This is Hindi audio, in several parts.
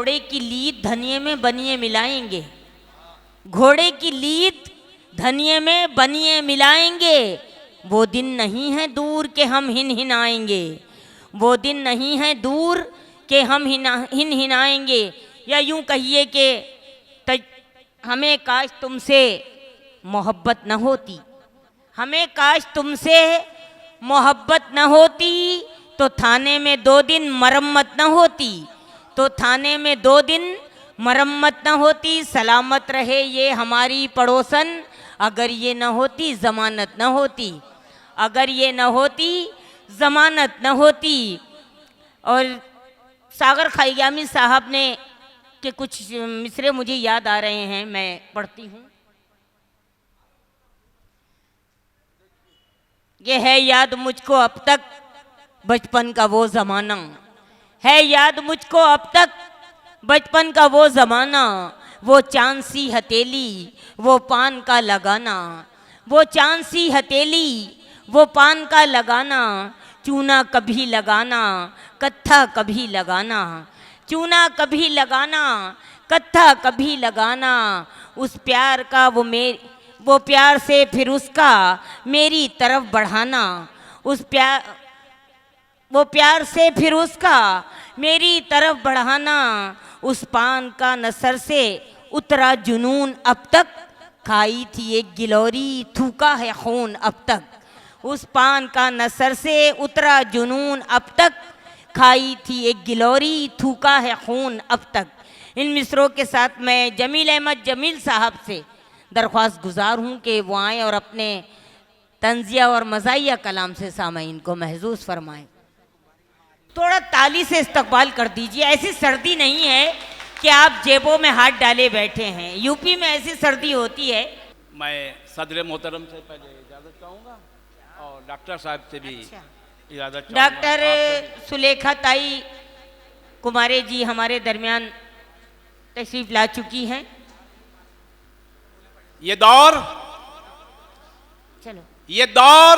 घोड़े की लीद धनिये में बनिए मिलाएंगे, घोड़े की लीद धनिये में बनिए मिलाएंगे। वो दिन नहीं है दूर के हम हिन हिनाएंगे, वो दिन नहीं है दूर के हम हिन हिनाएंगे। या यूं कहिए कि हमें काश तुमसे मोहब्बत न होती, हमें काश तुमसे मोहब्बत न होती, तो थाने में 2 दिन मरम्मत न होती, तो थाने में 2 दिन मरम्मत न होती। सलामत रहे ये हमारी पड़ोसन, अगर ये न होती ज़मानत न होती, अगर ये न होती ज़मानत न होती। और सागर खयामी साहब ने के कुछ मिसरे मुझे याद आ रहे हैं, मैं पढ़ती हूँ। ये है याद मुझको अब तक बचपन का वो ज़माना, है याद मुझको अब तक बचपन का वो ज़माना। वो चांद सी हथेली वो पान का लगाना, वो चांद सी हथेली वो पान का लगाना। चूना कभी लगाना कत्था कभी लगाना, चूना कभी लगाना कत्था कभी लगाना। उस प्यार का वो प्यार से फिर उसका मेरी तरफ बढ़ाना, उस वो प्यार से फिर उसका मेरी तरफ बढ़ाना। उस पान का नसर से उतरा जुनून अब तक, खाई थी एक गिलोरी थूका है खून अब तक। उस पान का नसर से उतरा जुनून अब तक, खाई थी एक गिलोरी थूका है खून अब तक। इन मिसरों के साथ मैं जमील अहमद जमील साहब से दरख्वास्त गुजार हूँ कि वो आएँ और अपने तंजिया और मज़ाहिया कलाम से सामईन को महजूज फरमाएं। थोड़ा ताली से इस्तकबाल कर दीजिए। ऐसी सर्दी नहीं है कि आप जेबों में हाथ डाले बैठे हैं, यूपी में ऐसी सर्दी होती है। मैं सदर मोहतरम से पहले इजाज़त चाहूँगा और डॉक्टर साहब से भी इजाज़त चाहूँगा। डॉक्टर सुलेखा ताई कुमारे जी हमारे दरमियान तशरीफ ला चुकी हैं। ये दौर चलो, ये दौर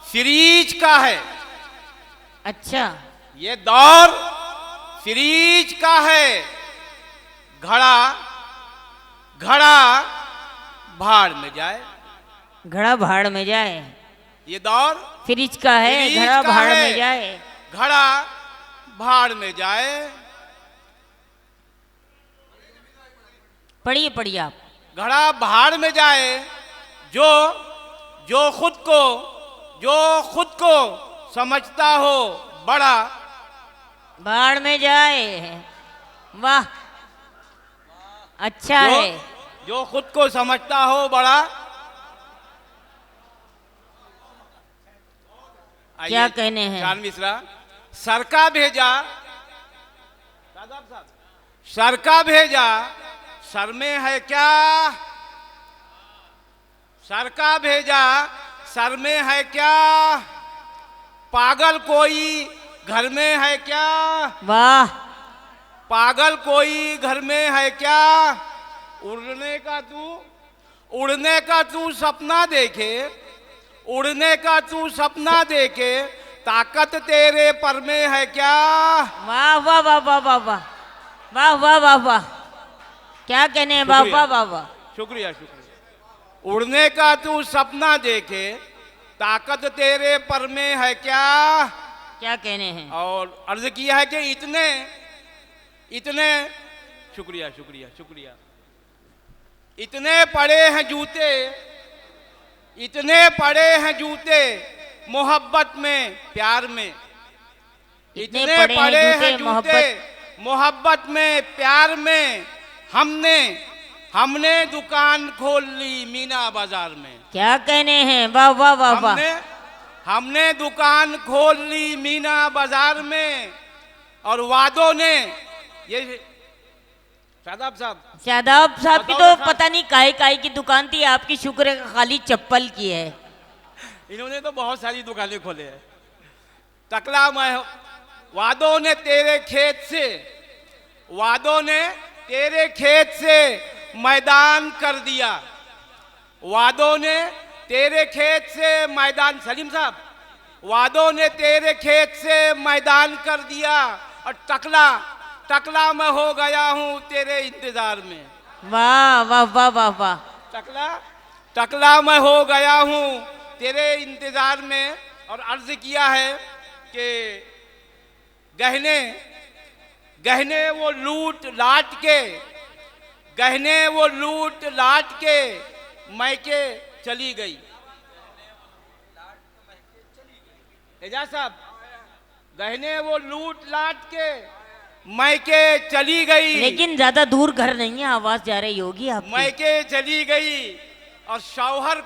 सीरीज का है। अच्छा, ये दौर सीरीज का है। घड़ा घड़ा भाड़ में जाए, घड़ा भाड़ में जाए। ये दौर फ्रिज का है, फ्रिज घड़ा का भाड़ है। में जाए। घड़ा भाड़ में जाए। पढ़िए पढ़िए आप। घड़ा भाड़ में जाए, जो खुद को समझता हो बड़ा, भाड़ में जाए। वाह, अच्छा है। जो खुद को समझता हो बड़ा। क्या कहने हैं? चांद मिश्रा। सर का भेजा, सर का भेजा सर में है क्या, सर का भेजा सर में है क्या, पागल कोई घर में है क्या, वाह, पागल कोई घर में है क्या। उड़ने का तू सपना देखे, उड़ने का तू सपना देखे, ताकत तेरे पर में है क्या। वाह वाह वाह वाह वाह वाह वाह वाह वाह वाह, क्या कहने हैं? वाह वाह वाह वाह, शुक्रिया शुक्रिया। उड़ने का तू सपना देखे, ताकत तेरे पर में है क्या। क्या कहने हैं? और अर्ज किया है कि इतने शुक्रिया शुक्रिया शुक्रिया। इतने पड़े हैं जूते, इतने पड़े हैं जूते मोहब्बत में प्यार में, इतने पड़े हैं जूते मोहब्बत में प्यार में। हमने दुकान खोल ली मीना बाजार में। क्या कहने हैं? वाह वाह वाह वाह। हमने दुकान खोल ली मीना बाजार में, और वादों ने ये शादाब साहब की तो पता नहीं काहे की दुकान थी, आपकी शुक्र है खाली चप्पल की है। इन्होंने तो बहुत सारी दुकानें खोले हैं। टकला मैं वादों ने तेरे खेत से, वादों ने तेरे खेत से मैदान कर दिया, वादों ने तेरे खेत से मैदान, सलीम साहब, वादों ने तेरे खेत से मैदान कर दिया। और टकला टकला मैं हो गया हूँ तेरे इंतजार में। वाह वाह वाह वाह वाह। टकला टकला मैं हो गया हूँ तेरे इंतजार में। और अर्ज किया है कि गहने गहने वो लूट लाट के, गहने वो लूट लाट के मैके चली गई। एजाज साहब, गहने वो लूट लाट के मैके चली गई। लेकिन ज्यादा दूर घर नहीं है, आवाज जा रही होगी आपकी। मैके चली गई और शौहर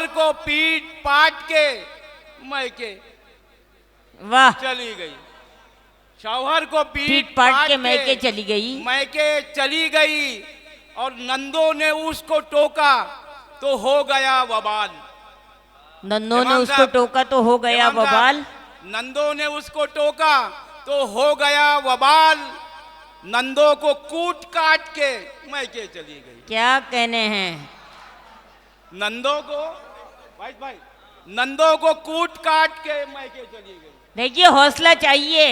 को पीट पाट के मैके वाह। चली गई। शौहर को पीट पाट के मैके चली गई। मैके चली गई और नंदो ने उसको टोका तो हो गया बवाल। नंदो ने उसको टोका तो हो गया बवाल। नंदो ने उसको टोका तो हो गया बवाल। नंदो को कूट काट के मैके चली गई। क्या कहने हैं। नंदो को भाई नंदो को कूट काट के मैके चली गई। देखिए हौसला चाहिए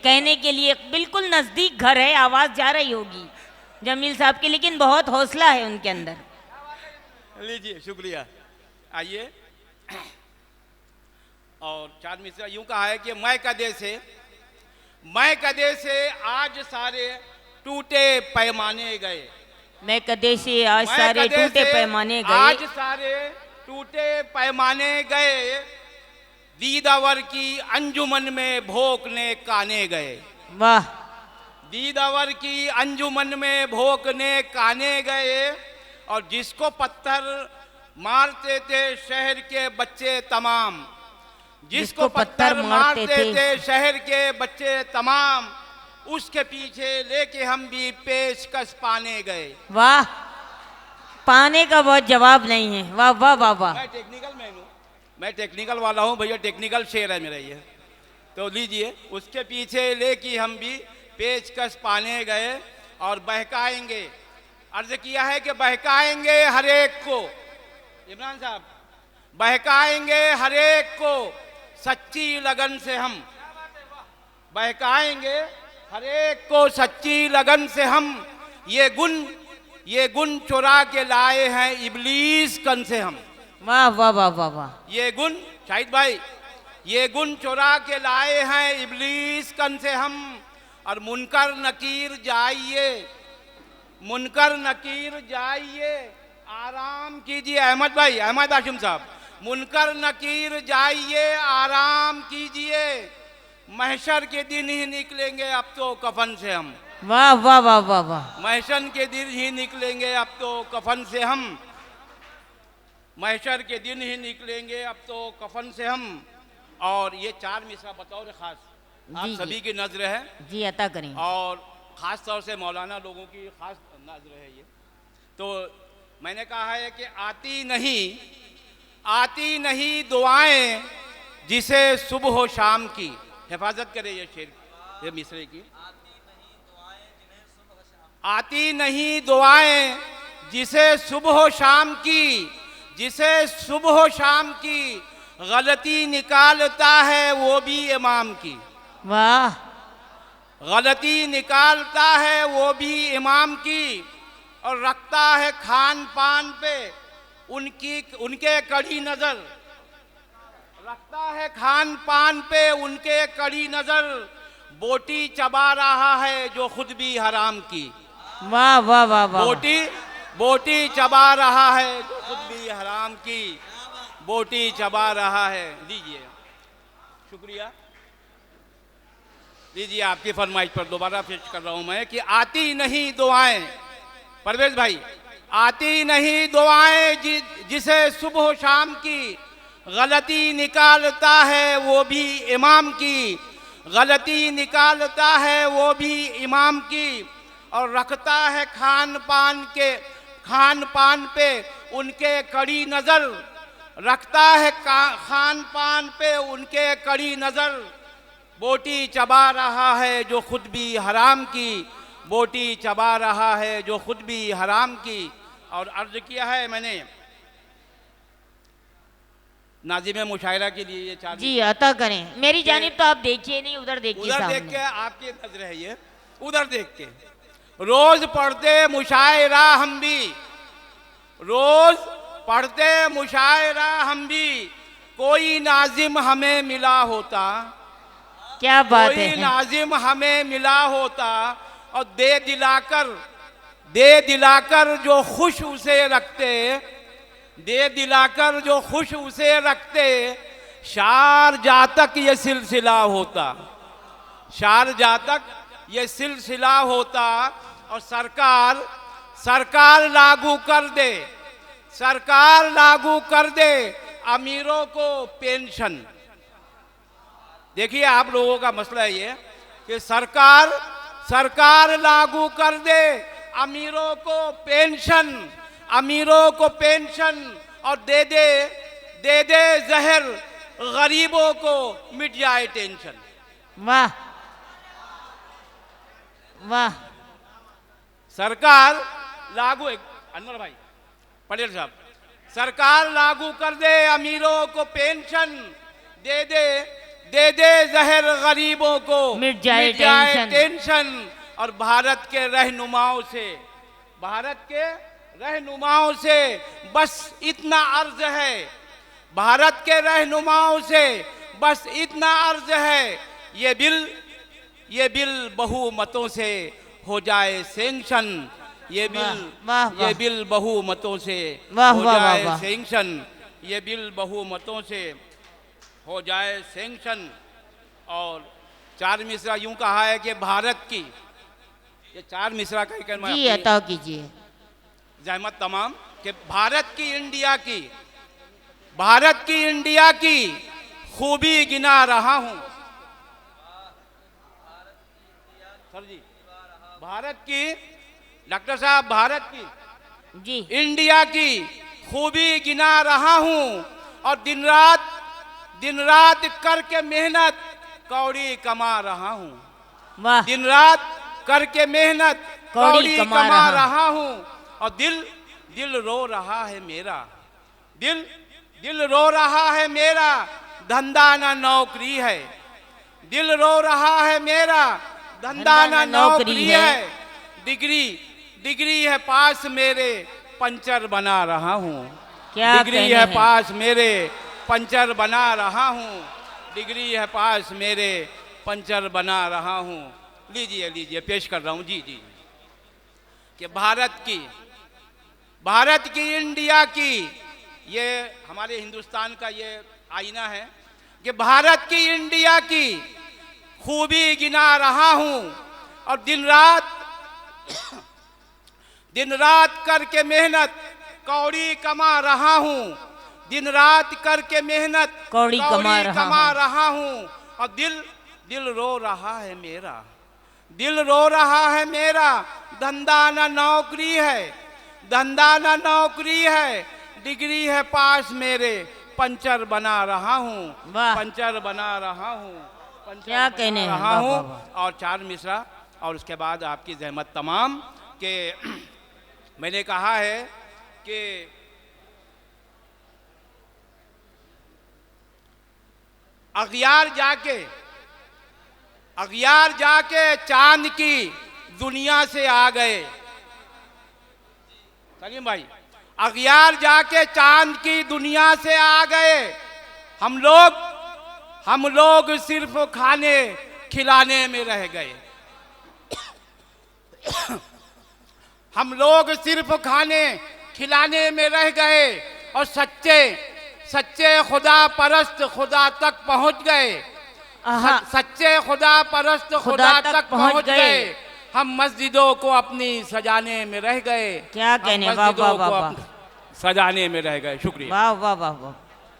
कहने के लिए, बिल्कुल नजदीक घर है, आवाज जा रही होगी जमील साहब की, लेकिन बहुत हौसला है उनके अंदर। लीजिए, शुक्रिया। आइए, और चार मिसरा यूं कहा है कि मैं कदे से आज सारे टूटे पैमाने गए। मैं कदे से आज सारे टूटे पैमाने गए। आज सारे टूटे पैमाने गए। दीदावर की अंजुमन में भोंकने काने गए। वाह। दीदावर की अंजुमन में भोंकने काने गए। और जिसको पत्थर मारते थे शहर के बच्चे तमाम, जिसको पत्थर मारते थे शहर के बच्चे तमाम, उसके पीछे लेके हम भी पेशकश पाने गए। वाह। पाने का बहुत जवाब नहीं है। वाह वाह वाह वाह। मैं टेक्निकल वाला हूँ भैया, टेक्निकल शेर है मेरा ये। तो लीजिए, उसके पीछे लेके हम भी पेशकश पाने गए और बहकाएंगे। अर्ज किया है कि बहकाएंगे हर एक को, इमरान साहब, बहकाएंगे हर एक को सच्ची लगन से हम। बहकाएंगे हर एक को सच्ची लगन से हम। ये गुण चुरा के लाए हैं इब्लीस कन से हम। वाह वाह वाह वाह वाह। ये गुण, शाहिद भाई, ये गुण चुरा के लाए हैं इब्लीस कन से हम। और मुनकर नकीर जाइए आराम कीजिए। अहमद भाई, अहमद हाशिम साहब, मुनकर नकीर जाइए आराम कीजिए। महशर के दिन ही निकलेंगे अब तो कफन से हम। वाह वाह वाह वाह वाह। महशर के दिन ही निकलेंगे अब तो कफन से हम। महशर के दिन ही निकलेंगे अब तो कफन से हम। और ये चार मिसरा बतौर खास आप सभी की नजर है जी, अता करें। और ख़ास तौर से मौलाना लोगों की ख़ास नजर है ये। तो मैंने कहा है कि आती नहीं दुआएं जिसे सुबह हो शाम की। हिफाजत करे ये शेर, ये मिसरे की। आती नहीं दुआएं जिसे सुबह हो शाम की, जिसे सुबह हो शाम की गलती निकालता है वो भी इमाम की। वाह। गलती निकालता है वो भी इमाम की। और रखता है खान पान पे उनके कड़ी नजर। रखता है खान पान पे उनके कड़ी नजर। बोटी चबा रहा है जो खुद भी हराम की। वाह वाह वाह वाह। बोटी चबा रहा है जो खुद भी हराम की। बोटी चबा रहा है। लीजिए, शुक्रिया। लीजिए, आपकी फरमाइश पर दोबारा पेश कर रहा हूं मैं कि आती नहीं दुआएं, परवेज भाई, आती नहीं दुआएं जिसे सुबह शाम की गलती निकालता है वो भी इमाम की। गलती निकालता है वो भी इमाम की। और रखता है खान पान पे उनके कड़ी नजर। रखता है खान पान पे उनके कड़ी नजर। बोटी चबा रहा है जो खुद भी हराम की। बोटी चबा रहा है जो खुद भी हराम की। और अर्ज किया है मैंने, आती नहीं दुआएं जिसे सुबह शाम की गलती निकालता है वो भी इमाम की। गलती निकालता है वो भी इमाम की। और रखता है खान पान पे उनके कड़ी नजर। रखता है खान पान पे उनके कड़ी नजर। बोटी चबा रहा है जो खुद भी हराम की। बोटी चबा रहा है जो खुद भी हराम की। और अर्ज किया है मैंने, नाजिम मुशायरा के लिए ये 4 जी अता करें। मेरी जानिब तो आप देखिए नहीं, उधर देखिए उधर देख सामने। के आपकी नजर है ये, उधर देख के। रोज पढ़ते मुशायरा हम भी, रोज पढ़ते मुशायरा हम भी, कोई नाजिम हमें मिला होता, क्या बात कोई है। नाजिम हमें मिला होता, और दे दिलाकर जो खुश उसे रखते, दे दिलाकर जो खुश उसे रखते, शारजा तक ये सिलसिला होता, शारजा तक ये सिलसिला होता। और सरकार लागू कर दे, सरकार लागू कर दे अमीरों को पेंशन। देखिए आप लोगों का मसला है ये कि सरकार लागू कर दे अमीरों को पेंशन, अमीरों को पेंशन, और दे दे जहर गरीबों को, मिट जाए टेंशन। वाह वाह। सरकार लागू, अनवर भाई पटेल साहब, सरकार लागू कर दे अमीरों को पेंशन, दे दे जहर गरीबों को, मिट जाए टेंशन। और भारत के रहनुमाओं से बस इतना अर्ज है, भारत के रहनुमाओं से बस इतना अर्ज है, ये बिल बहुमतों से हो जाए सैंक्शन, ये बिल बहुमतों से हो जाए सैंक्शन, ये बिल बहुमतों से हो जाए सैंक्शन। और 4 मिसरा यूं कहा है कि भारत की, ये 4 मिसरा का कलमा जी अता कीजिए। जहमत तमाम कि भारत की इंडिया की खूबी गिना रहा हूं। सर जी, भारत की, डॉक्टर साहब, भारत की जी इंडिया की खूबी गिना रहा हूं, और दिन रात करके मेहनत कौड़ी कमा रहा हूं। वाह। दिन रात करके मेहनत कौड़ी कमा रहा हूं, और दिल रो रहा है मेरा, दिल रो रहा है मेरा, धंधा ना नौकरी है, दिल रो रहा है मेरा, धंधा ना नौकरी है। डिग्री है पास मेरे, पंचर बना रहा हूँ। डिग्री है पास मेरे, पंचर बना रहा हूँ। डिग्री है पास मेरे, पंचर बना रहा हूँ। लीजिए पेश कर रहा हूँ। जी कि भारत की इंडिया की, ये हमारे हिंदुस्तान का ये आईना है कि भारत की इंडिया की खूबी गिना रहा हूँ, और दिन रात करके मेहनत कौड़ी कमा रहा हूँ। दिन रात करके मेहनत कौड़ी कमा रहा हूँ, और दिल रो रहा है मेरा, दिल रो रहा है मेरा, धंधा ना नौकरी है, धंधा ना नौकरी है। डिग्री है पास मेरे, पंचर बना रहा हूँ, पंचर बना रहा हूँ, क्या कहने रहा हूँ। और 4 मिसरा, और उसके बाद आपकी जहमत तमाम के मैंने कहा है कि अगियार जाके चांद की दुनिया से आ गए। सलीम भाई, अगियार जाके चांद की दुनिया से आ गए। हम लोग सिर्फ खाने खिलाने में रह गए। हम लोग सिर्फ खाने खिलाने में रह गए, और सच्चे खुदा परस्त खुदा तक पहुंच गए। सच्चे खुदा परस्त खुदा तक पहुंच गए। हम मस्जिदों को अपनी सजाने में रह गए। क्या कहने, वाह वाह वाह, सजाने में रह गए। शुक्रिया। वाह वाह वाह वाह।